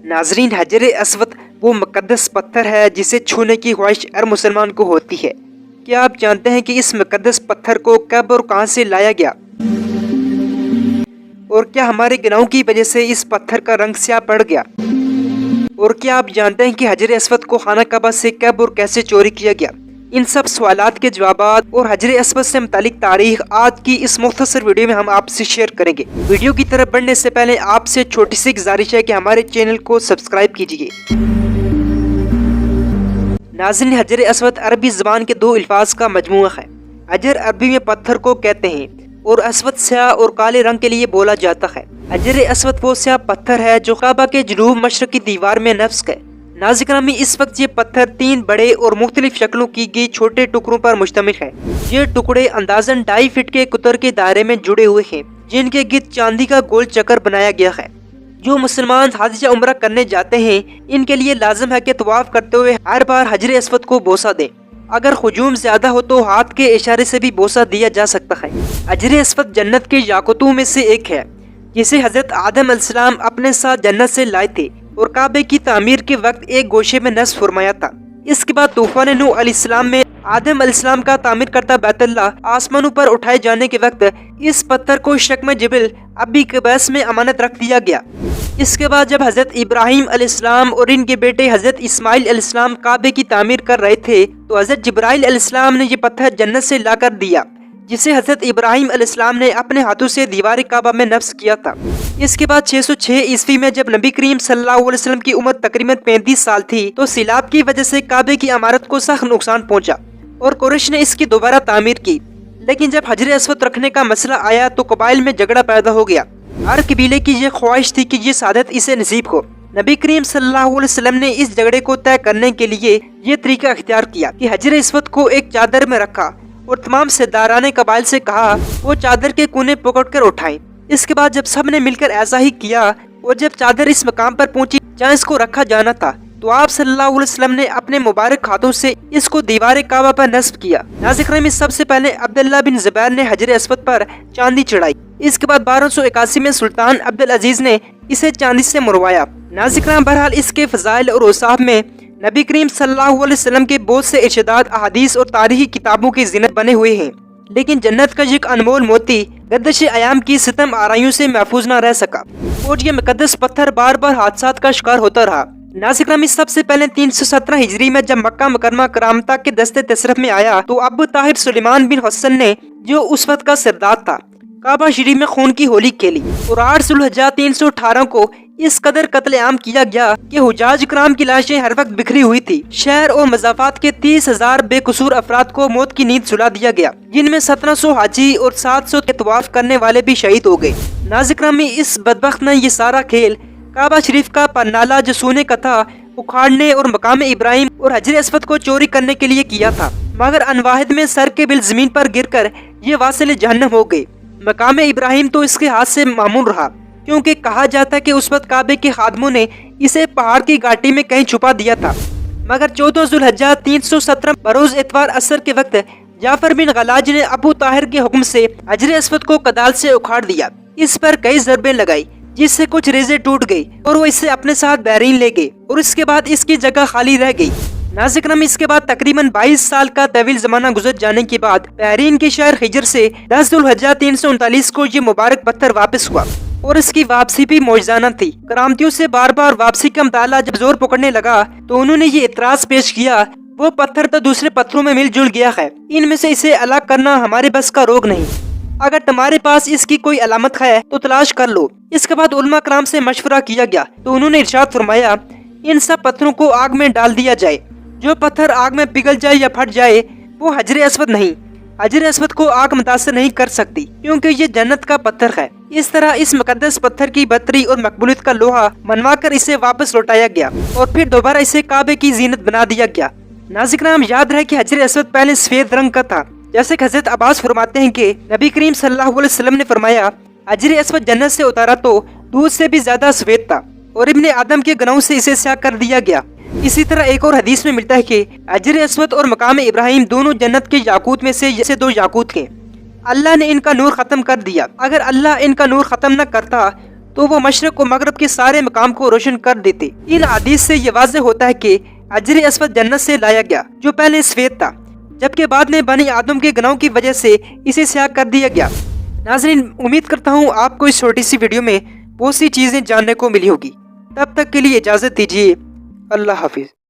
नाजरीन, हजर अस्वद वो मुकद्दस पत्थर है जिसे छूने की ख्वाहिश हर मुसलमान को होती है। क्या आप जानते हैं कि इस मुकद्दस पत्थर को कब और कहां से लाया गया? और क्या हमारे गुनाहों की वजह से इस पत्थर का रंग स्याह पड़ गया? और क्या आप जानते हैं कि हजर अस्वद को खाना काबा से कब और कैसे चोरी किया गया? इन सब सवालात के जवाबात और हजर अस्वद से मुतालिक तारीख आज की इस मुख्तसर वीडियो में हम आपसे शेयर करेंगे। वीडियो की तरफ बढ़ने से पहले आपसे छोटी सी गुजारिश है कि हमारे चैनल को सब्सक्राइब कीजिए। नाज़रीन, हजर अस्वद अरबी ज़बान के दो अल्फाज का मजमूआ है। हजर अरबी में पत्थर को कहते हैं और अस्वद स्याह और काले रंग के लिए बोला जाता है। हजर अस्वद वो स्याह पत्थर है जो काबा के जनूब मशरक की दीवार में नस्ब है। नाज़रीन, इस वक्त ये पत्थर 3 बड़े और मुख्तलिफ शक्लों की गई छोटे टुकड़ों पर मुश्तमिल है। ये टुकड़े अंदाजन 2.5 फीट के कुतर के दायरे में जुड़े हुए हैं, जिनके गिर्द चांदी का गोल चक्कर बनाया गया है। जो मुसलमान हज या उम्रा करने जाते हैं, इनके लिए लाजिम है कि तवाफ करते हुए हर बार हजर अस्वद को बोसा दें। अगर हुजूम ज्यादा हो तो हाथ के इशारे से भी बोसा दिया जा सकता है। हजर अस्वद जन्नत के याकूतों में से एक है, जिसे हजरत आदम अलैहिस्सलाम अपने साथ जन्नत से लाए थे और काबे की तामीर के वक्त एक गोशे में नस्ब फरमाया था। इसके बाद तूफान नूह अलैहिस्सलाम में आदम अलैहिस्सलाम का तामीर करता बैतुल्लाह आसमानों पर उठाए जाने के वक्त इस पत्थर को शक्म जिबिल अबी कबैस में अमानत रख दिया गया। इसके बाद जब हजरत इब्राहिम अलैहिस्सलाम और इनके बेटे हजरत इस्माइल अलैहिस्सलाम काबे की तामीर कर रहे थे, तो हजरत जिब्राइल अलैहिस्सलाम ने ये पत्थर जन्नत से ला कर दिया, जिसे हजरत इब्राहिम अलैहिस्सलाम ने अपने हाथों से दीवार काबा में नस्ब किया था। इसके बाद 606 ईस्वी में जब नबी करीम सल्लल्लाहु अलैहि वसल्लम की उम्र तकरीबन 35 साल थी, तो सिलाब की वजह से काबे की इमारत को सख्त नुकसान पहुंचा और कुरैश ने इसकी दोबारा तामीर की। लेकिन जब हजर अस्वद रखने का मसला आया तो कबाइल में झगड़ा पैदा हो गया। हर कबीले की ये ख्वाहिश थी कि ये सादत इसे नसीब हो। नबी करीम सल्लल्लाहु अलैहि वसल्लम ने इस झगड़े को तय करने के लिए ये तरीका अख्तियार किया कि हजर अस्वद को एक चादर में रखा और तमाम सरदाराने कबाइल से कहा वो चादर के कोने पकड़कर उठाएं। इसके बाद जब सब ने मिलकर ऐसा ही किया और जब चादर इस मकाम पर पहुंची जहाँ इसको रखा जाना था, तो आप सल्लल्लाहु अलैहि वसल्लम ने अपने मुबारक हाथों से इसको दीवार काबा पर नस्ब किया। नाज़रीन, में सबसे पहले अब्दुल्लाह बिन ज़ुबैर ने हजर अस्वद पर चांदी चढ़ाई। इसके बाद 1281 में सुल्तान अब्दुल अजीज ने इसे चांदी से मुरवाया। नाज़रीन, बहरहाल इसके फजाइल और औसाफ में नबी करीम सल्लल्लाहु अलैहि वसल्लम के बहुत से इरशादात अहादीस और तारीखी किताबों की ज़ीनत बने हुए हैं, लेकिन जन्नत का एक अनमोल मोती गर्दिश अयाम की सितम आराइयों से महफूज न रह सका और ये मुकद्दस पत्थर बार बार हादसात का शिकार होता रहा। नाज़रीन, सबसे पहले 317 हिजरी में जब मक्का मुकरमा करामता के दस्ते तशरफ में आया, तो अबू ताहिर सुलेमान बिन हसन ने, जो उस वक्त का सरदार था, काबा शरीफ में खून की होली खेली और 8 ज़ुल्हिज्जा 318 को इस कदर कत्लेआम किया गया कि हुजाज कराम की लाशें हर वक्त बिखरी हुई थी। शहर और मज़ाफात के 30,000 बेकसूर अफराद को मौत की नींद सुला दिया गया, जिनमें 1700 हाजी और 700 के तवाफ करने वाले भी शहीद हो गए। नाज़रीन, इस बदबख्त ने ये सारा खेल काबा शरीफ का पन्नाला जो सोने का था उखाड़ने और मकाम इब्राहिम और हजर अस्वद को चोरी करने के लिए किया था, मगर अनवाहिद में सर के बिल जमीन पर गिरकर ये वासिल जहन्नम हो गए। मकाम इब्राहिम तो इसके हाथ से मामूल रहा, क्योंकि कहा जाता है कि उस वक्त काबे के खादमों ने इसे पहाड़ की घाटी में कहीं छुपा दिया था। मगर 14 ज़ुल्हिज्जा 317 बरोज इतवार असर के वक्त जाफर बिन गलाज ने अबू ताहिर के हुक्म से हजर अस्वद को कदाल से उखाड़ दिया। इस पर कई ज़रबें लगाई, जिससे कुछ रेजे टूट गई और वो इसे अपने साथ बहरीन ले गए और इसके बाद इसकी जगह खाली रह गई। नाज़रीन, इसके बाद तकरीबन 22 साल का तवील जमाना गुजर जाने के बाद बहरीन के शहर हिजर से 10 ज़ुल्हिज्जा 339 को ये मुबारक पत्थर वापस हुआ और इसकी वापसी भी मौजज़ाना थी। करामतियों से बार बार वापसी का मुताला जब जोर पकड़ने लगा, तो उन्होंने ये इतराज पेश किया, वो पत्थर तो दूसरे पत्थरों में मिल जुल गया है, इनमें से इसे अलग करना हमारे बस का रोग नहीं। अगर तुम्हारे पास इसकी कोई अलामत है तो तलाश कर लो। इसके बाद उलमा कराम से मशवरा किया गया, तो उन्होंने इरशाद फरमाया, इन सब पत्थरों को आग में डाल दिया जाए। जो पत्थर आग में पिघल जाए या फट जाए वो हजर अस्वद नहीं, हजर अस्वद को आग मुतासर नहीं कर सकती, क्योंकि ये जन्नत का पत्थर है। इस तरह इस मुकद्दस पत्थर की बतरी और मकबूलियत का लोहा मनवा कर इसे वापस लौटाया गया और फिर दोबारा इसे काबे की जीनत बना दिया गया। नाज़रीन, याद रहे कि हजर अस्वद पहले सफेद रंग का था, जैसे कि हजरत अब्बास फरमाते हैं कि नबी करीम सल्लल्लाहु अलैहि वसल्लम ने फरमाया, हजर अस्वद जन्नत से उतारा तो दूध से भी ज्यादा सफेद था और इब्ने आदम के गुनाहों से इसे स्याह कर दिया गया। इसी तरह एक और हदीस में मिलता है कि हजर अस्वद और मकाम इब्राहिम दोनों जन्नत के याकूत में से दो याकूत हैं। اللہ نے ان کا نور ختم کر دیا۔ اگر اللہ ان کا نور ختم نہ کرتا تو وہ مشرق و مغرب کے سارے مقام کو روشن کر دیتے۔ ان حدیث سے یہ واضح ہوتا ہے کہ حجر اسود جنت سے لایا گیا جو پہلے سفید تھا، جبکہ بعد میں بنی آدم کے گناہوں کی وجہ سے اسے سیاہ کر دیا گیا۔ ناظرین، امید کرتا ہوں آپ کو اس چھوٹی سی ویڈیو میں بہت سی چیزیں جاننے کو ملی ہوگی۔ تب تک کے لیے اجازت دیجیے، اللہ حافظ۔